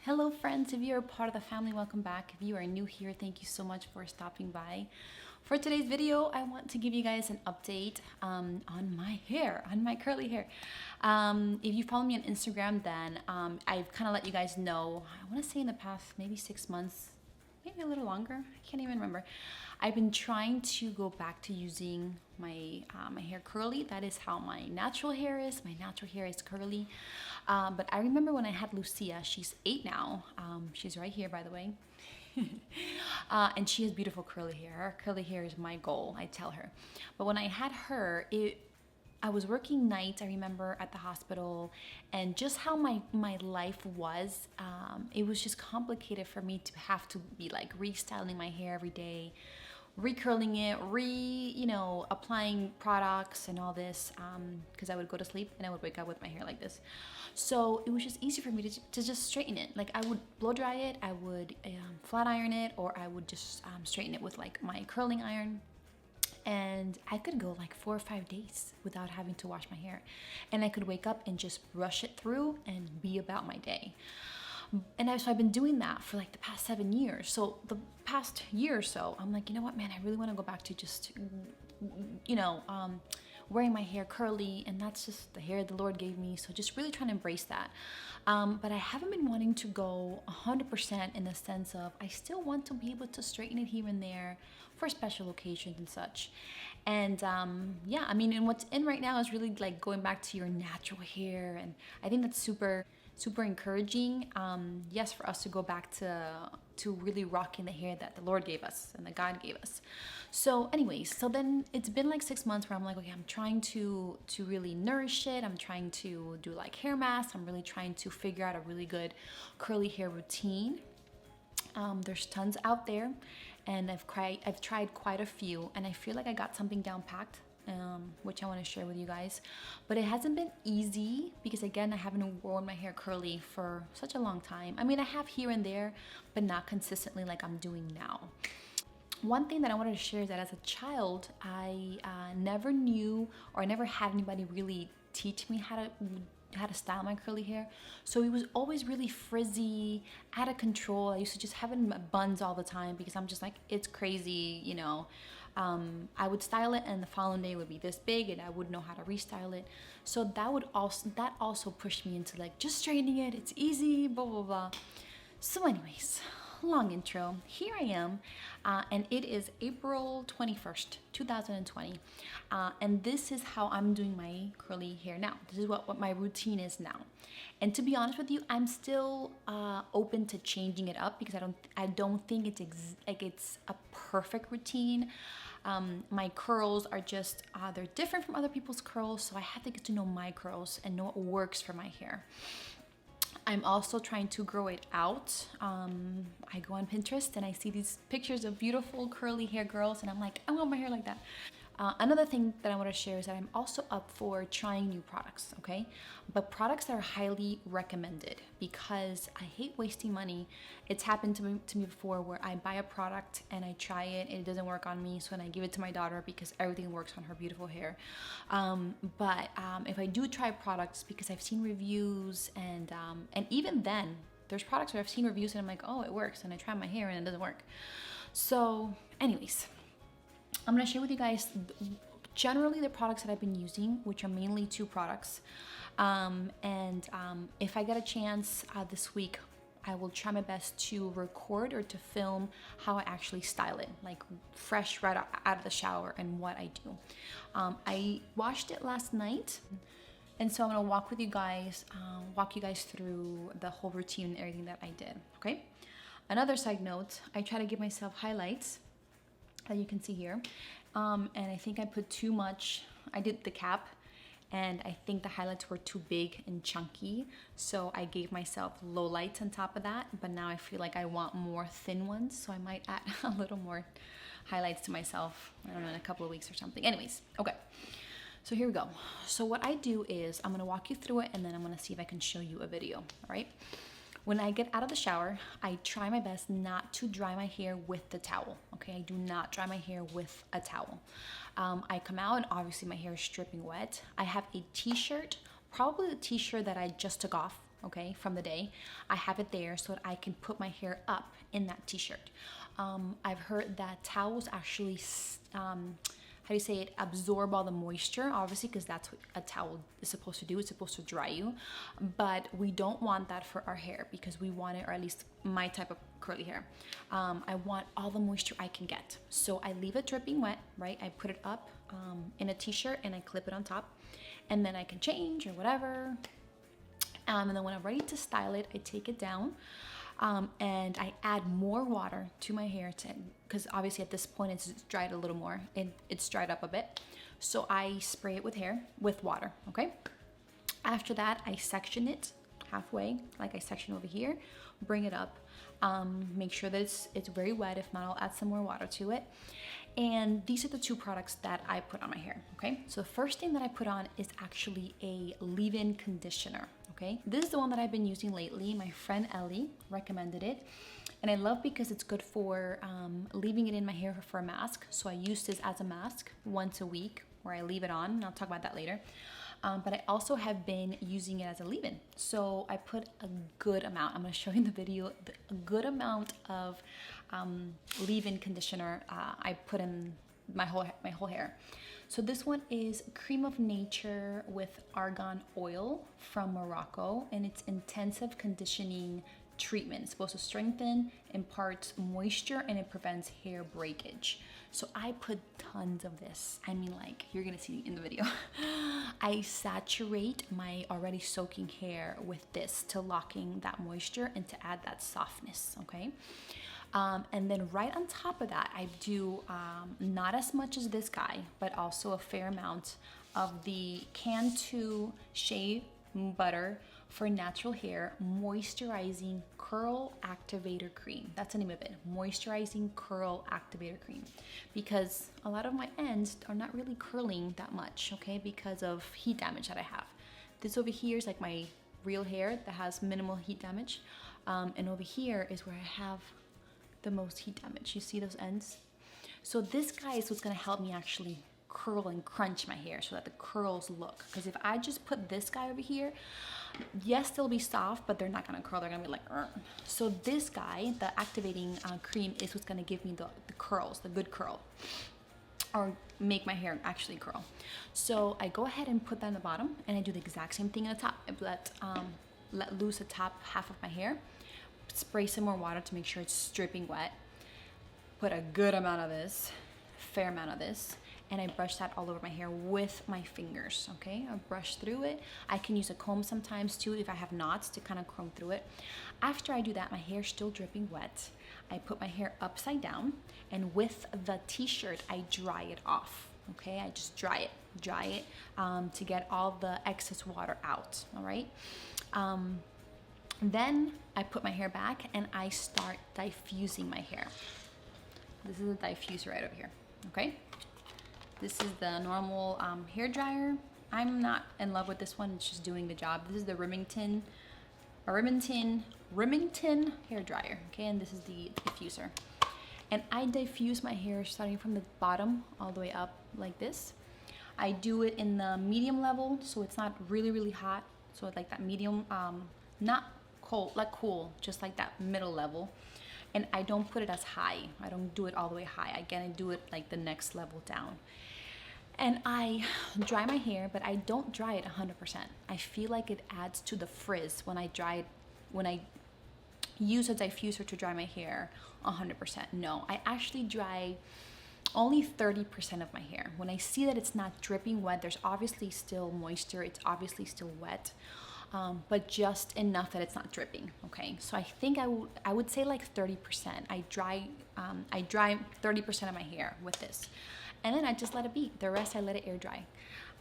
Hello friends, if you're a part of the family, welcome back. If you are new here, thank you so much for stopping by. For today's video, I want to give you guys an update on my hair, on my curly hair. If you follow me on Instagram, then I've kind of let you guys know, I want to say in the past maybe 6 months, maybe a little longer, I can't even remember. I've been trying to go back to using my my hair curly. That is how my natural hair is. My natural hair is curly. But I remember when I had Lucia, she's 8 now. She's right here, by the way. And she has beautiful curly hair. Her curly hair is my goal, I tell her. But when I had her, I was working nights, I remember, at the hospital, and just how my life was, it was just complicated for me to have to be like restyling my hair every day, recurling it, applying products and all this, because I would go to sleep and I would wake up with my hair like this. So it was just easy for me to just straighten it. Like I would blow dry it, I would flat iron it, or I would just straighten it with like my curling iron. And I could go like 4 or 5 days without having to wash my hair. And I could wake up and just brush it through and be about my day. And so I've been doing that for like the past 7 years. So the past year or so, I'm like, you know what, man, I really want to go back to just, wearing my hair curly, and that's just the hair the Lord gave me. So just really trying to embrace that. But I haven't been wanting to go 100% in the sense of I still want to be able to straighten it here and there for special occasions and such. And yeah, I mean, and what's in right now is really like going back to your natural hair, and I think that's super encouraging. Yes, for us to go back to really rocking the hair that the Lord gave us and that God gave us. So anyways, so then it's been like 6 months where I'm like, okay, I'm trying to really nourish it. I'm trying to do like hair masks. I'm really trying to figure out a really good curly hair routine. There's tons out there, and I've tried quite a few, and I feel like I got something down packed, which I want to share with you guys. But it hasn't been easy because, again, I haven't worn my hair curly for such a long time. I mean, I have here and there, but not consistently like I'm doing now. One thing that I wanted to share is that as a child, I never knew, or I never had anybody really teach me how to style my curly hair. So it was always really frizzy, out of control. I used to just have it in buns all the time because I'm just like, it's crazy, you know. I would style it and the following day would be this big and I wouldn't know how to restyle it. So that also pushed me into like just straightening it. It's easy, blah, blah, blah. So anyways, long intro. Here I am, and it is April 21st, 2020. And this is how I'm doing my curly hair now. This is what my routine is now. And to be honest with you, I'm still open to changing it up because I don't think it's a perfect routine. My curls are just they're different from other people's curls, so I have to get to know my curls and know what works for my hair. I'm also trying to grow it out. I go on Pinterest and I see these pictures of beautiful curly hair girls, and I'm like, I want my hair like that. Another thing that I want to share is that I'm also up for trying new products, okay? But products that are highly recommended, because I hate wasting money. It's happened to me before where I buy a product and I try it and it doesn't work on me, so then I give it to my daughter because everything works on her beautiful hair. But if I do try products, because I've seen reviews, and even then, there's products where I've seen reviews and I'm like, oh, it works, and I try my hair and it doesn't work. So anyways, I'm gonna share with you guys generally the products that I've been using, which are mainly 2 products. If I get a chance this week, I will try my best to record or to film how I actually style it, like fresh right out of the shower, and what I do. I washed it last night, and so I'm gonna walk you guys through the whole routine and everything that I did, okay? Another side note, I try to give myself highlights that you can see here, and I think I put too much. I did the cap, and I think the highlights were too big and chunky, so I gave myself low lights on top of that. But now I feel like I want more thin ones, so I might add a little more highlights to myself, I don't know, in a couple of weeks or something. Anyways, okay, so here we go. So what I do is I'm gonna walk you through it, and then I'm gonna see if I can show you a video, all right? When I get out of the shower, I try my best not to dry my hair with the towel, okay? I do not dry my hair with a towel. I come out and obviously my hair is dripping wet. I have a t-shirt, probably the t-shirt that I just took off okay, from the day. I have it there so that I can put my hair up in that t-shirt. I've heard that towels actually, how do you say it, absorb all the moisture, obviously, because that's what a towel is supposed to do. It's supposed to dry you, but we don't want that for our hair because we want it, or at least my type of curly hair. I want all the moisture I can get. So I leave it dripping wet, right? I put it up in a t-shirt and I clip it on top, and then I can change or whatever. And then when I'm ready to style it, I take it down. And I add more water to my hair because obviously at this point it's dried a little more and it's dried up a bit. So I spray it with water, okay? After that, I section it halfway, like I section over here, bring it up, make sure that it's very wet. If not, I'll add some more water to it. And these are the two products that I put on my hair, okay? So the first thing that I put on is actually a leave-in conditioner, okay? This is the one that I've been using lately. My friend Ellie recommended it, and I love because it's good for leaving it in my hair for a mask. So I use this as a mask once a week where I leave it on, and I'll talk about that later. But I also have been using it as a leave-in. So I put a good amount, I'm gonna show you in the video, a good amount of leave-in conditioner I put in my whole hair. So this one is Cream of Nature with Argan oil from Morocco, and it's intensive conditioning treatment. It's supposed to strengthen, imparts moisture, and it prevents hair breakage. So I put tons of this. I mean, like, you're gonna see in the video. I saturate my already soaking hair with this to lock in that moisture and to add that softness, okay? And then right on top of that, I do not as much as this guy, but also a fair amount of the Cantu Shea Butter for Natural Hair Moisturizing Curl Activator Cream. That's the name of it, Moisturizing Curl Activator Cream. Because a lot of my ends are not really curling that much, okay, because of heat damage that I have. This over here is like my real hair that has minimal heat damage. And over here is where I have the most heat damage. You see those ends? So this guy is what's gonna help me actually curl and crunch my hair so that the curls look. Because if I just put this guy over here, yes, they'll be soft, but they're not gonna curl. They're gonna be like, Ugh. So this guy, the activating cream, is what's gonna give me the curls, the good curl, or make my hair actually curl. So I go ahead and put that in the bottom, and I do the exact same thing in the top. I let loose the top half of my hair, spray some more water to make sure it's dripping wet, put a good amount of this, fair amount of this, and I brush that all over my hair with my fingers, okay? I brush through it. I can use a comb sometimes too if I have knots to kind of comb through it. After I do that, my hair's still dripping wet. I put my hair upside down, and with the t-shirt, I dry it off, okay? I just dry it to get all the excess water out, all right? Then I put my hair back and I start diffusing my hair. This is a diffuser right over here, okay? This is the normal hair dryer. I'm not in love with this one, it's just doing the job. This is the Remington hair dryer, okay? And this is the diffuser. And I diffuse my hair starting from the bottom all the way up like this. I do it in the medium level, so it's not really, really hot. So it's like that medium, not cold, like cool, just like that middle level. And I don't put it as high. I don't do it all the way high. Again, I do it like the next level down. And I dry my hair, but I don't dry it 100%. I feel like it adds to the frizz when I use a diffuser to dry my hair 100%. No, I actually dry only 30% of my hair. When I see that it's not dripping wet, there's obviously still moisture, it's obviously still wet. But just enough that it's not dripping, okay? So I think I would say like 30%. I dry 30% of my hair with this. And then I just let it be. The rest I let it air dry.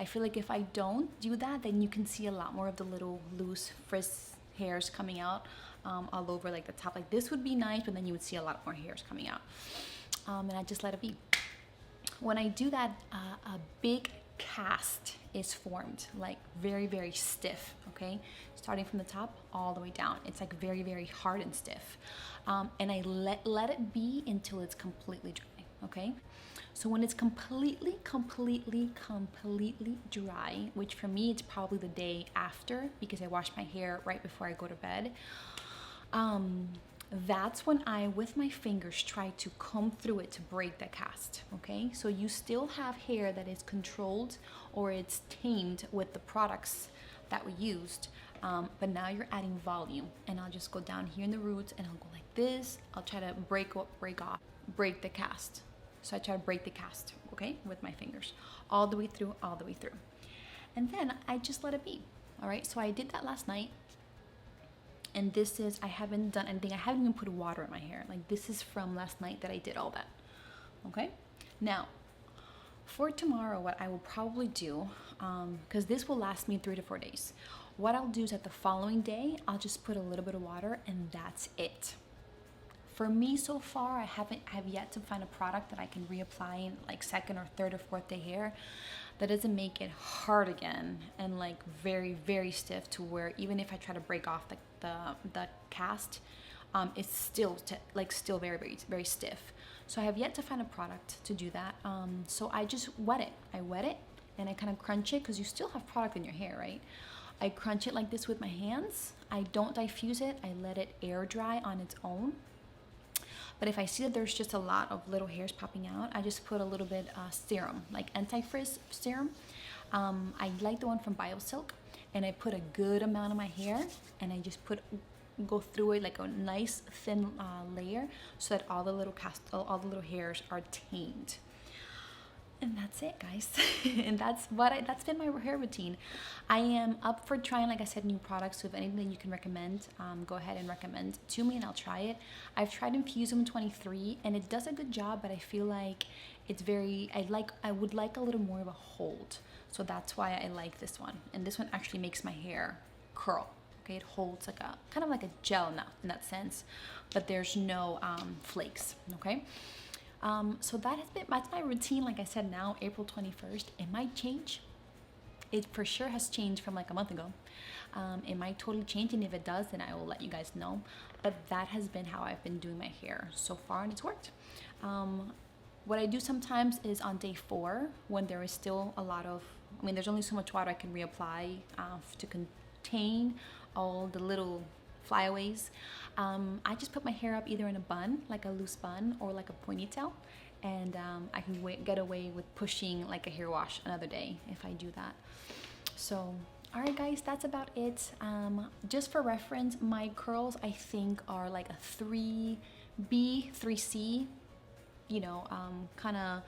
I feel like if I don't do that, then you can see a lot more of the little loose frizz hairs coming out all over like the top. Like this would be nice, but then you would see a lot more hairs coming out. And I just let it be. When I do that, a big cast is formed, like very, very stiff, okay? Starting from the top all the way down. It's like very, very hard and stiff. And I let it be until it's completely dry. okay? So when it's completely dry, which for me it's probably the day after because I wash my hair right before I go to bed, that's when I, with my fingers, try to comb through it to break the cast, okay? So you still have hair that is controlled or it's tamed with the products that we used, but now you're adding volume. And I'll just go down here in the roots and I'll go like this. I'll try to break the cast. So I try to break the cast, okay, with my fingers, all the way through. And then I just let it be, all right? So I did that last night. And this is, I haven't done anything. I haven't even put water in my hair. Like, this is from last night that I did all that, okay? Now, for tomorrow, what I will probably do, because this will last me 3 to 4 days. What I'll do is at the following day, I'll just put a little bit of water and that's it. For me so far, I have yet to find a product that I can reapply in like 2nd or 3rd or 4th day hair that doesn't make it hard again and like very stiff to where even if I try to break off the cast, it's still very stiff. So I have yet to find a product to do that. So I just wet it. I wet it and I kind of crunch it because you still have product in your hair, right? I crunch it like this with my hands. I don't diffuse it. I let it air dry on its own. But if I see that there's just a lot of little hairs popping out, I just put a little bit serum, like anti-frizz serum. I like the one from Biosilk, and I put a good amount on my hair, and I just go through it like a nice thin layer, so that all the little hairs are tamed. And that's it, guys. And that's been my hair routine. I am up for trying, like I said, new products. So if anything you can recommend, go ahead and recommend to me and I'll try it. I've tried Diffusing 23 and it does a good job, but I feel like it's I would like a little more of a hold. So that's why I like this one. And this one actually makes my hair curl. Okay, it holds like kind of like a gel now in that sense, but there's no flakes, okay? So that's my routine. Like I said, now April 21st, it might change. It for sure has changed from like a month ago. It might totally change, and if it does, then I will let you guys know. But that has been how I've been doing my hair so far, and it's worked. What I do sometimes is on day 4, when there is still a lot of, there's only so much water I can reapply to contain all the little flyaways. I just put my hair up either in a bun, like a loose bun, or like a ponytail, and I can get away with pushing like a hair wash another day if I do that. So, all right, guys, that's about it. Just for reference, my curls I think are like a 3B, 3C, kind of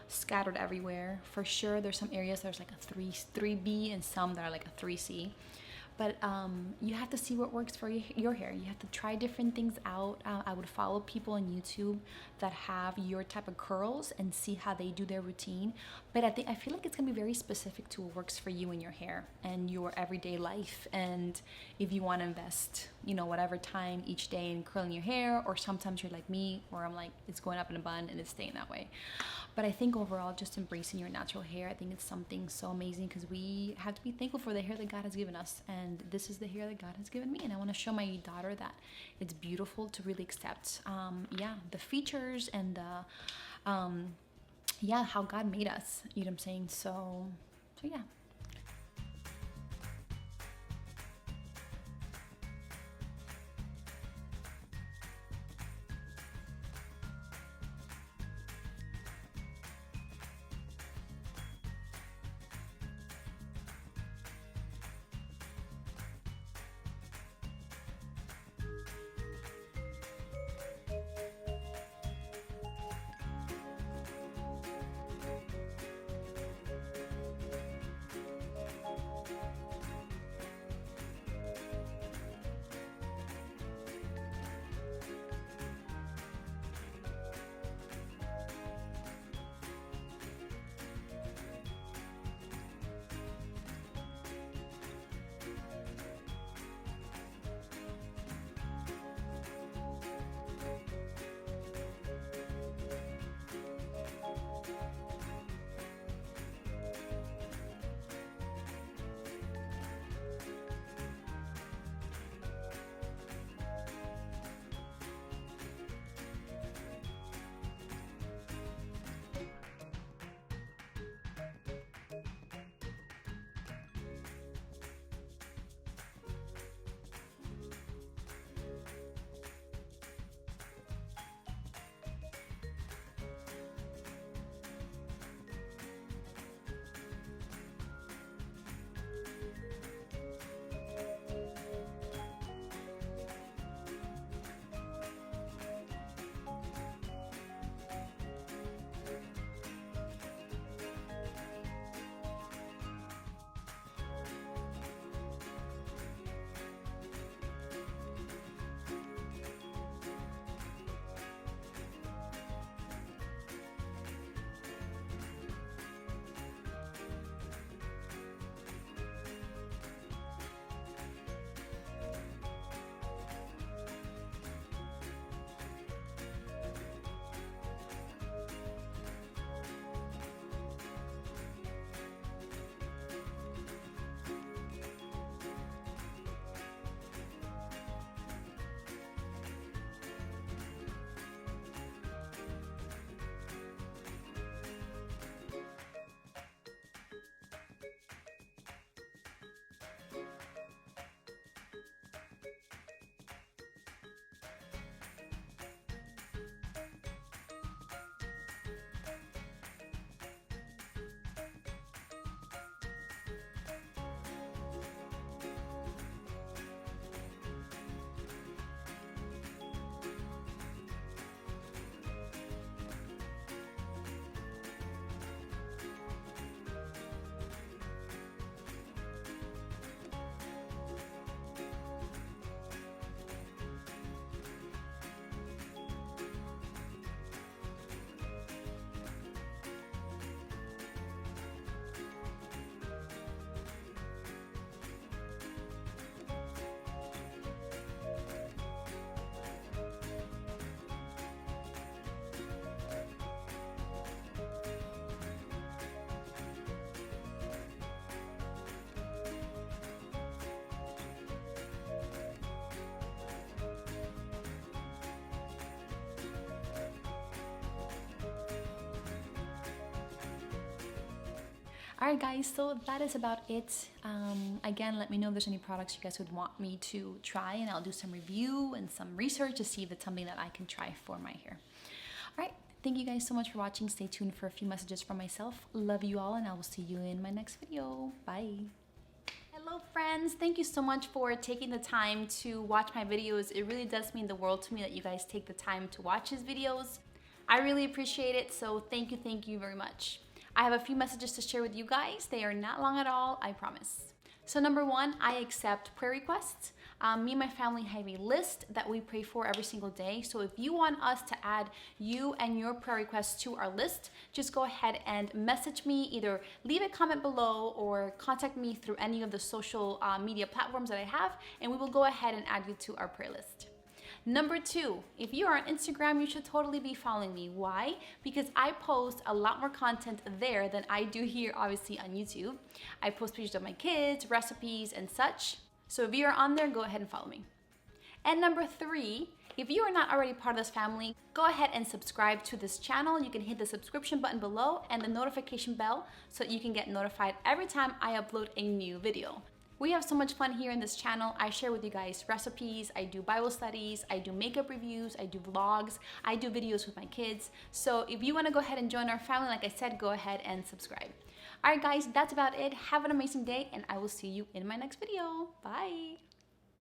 scattered everywhere. For sure, there's some areas there's like a 3B and some that are like a 3C. But you have to see what works for your hair. You have to try different things out. I would follow people on YouTube that have your type of curls and see how they do their routine. But I feel like it's gonna be very specific to what works for you and your hair and your everyday life. And if you want to invest, whatever time each day in curling your hair, or sometimes you're like me, where I'm like, it's going up in a bun and it's staying that way. But I think overall, just embracing your natural hair, I think it's something so amazing, because we have to be thankful for the hair that God has given us. And this is the hair that God has given me. And I want to show my daughter that it's beautiful to really accept, the features and how God made us. You know what I'm saying? So yeah. Alright guys, so that is about it. Again, let me know if there's any products you guys would want me to try, and I'll do some review and some research to see if it's something that I can try for my hair. Alright, thank you guys so much for watching. Stay tuned for a few messages from myself. Love you all, and I will see you in my next video. Bye. Hello friends, thank you so much for taking the time to watch my videos. It really does mean the world to me that you guys take the time to watch these videos. I really appreciate it, so thank you very much. I have a few messages to share with you guys. They are not long at all, I promise. So number one, I accept prayer requests. Me and my family have a list that we pray for every single day. So if you want us to add you and your prayer requests to our list, just go ahead and message me. Either leave a comment below or contact me through any of the social media platforms that I have, and we will go ahead and add you to our prayer list. Number two, if you are on Instagram, you should totally be following me. Why? Because I post a lot more content there than I do here, obviously, on YouTube. I post pictures of my kids, recipes, and such. So if you're on there, go ahead and follow me. And number three, if you are not already part of this family, go ahead and subscribe to this channel. You can hit the subscription button below and the notification bell so that you can get notified every time I upload a new video. We have so much fun here in this channel. I share with you guys recipes, I do Bible studies, I do makeup reviews, I do vlogs, I do videos with my kids. So if you want to go ahead and join our family, like I said, go ahead and subscribe. All right guys, that's about it. Have an amazing day, and I will see you in my next video. Bye.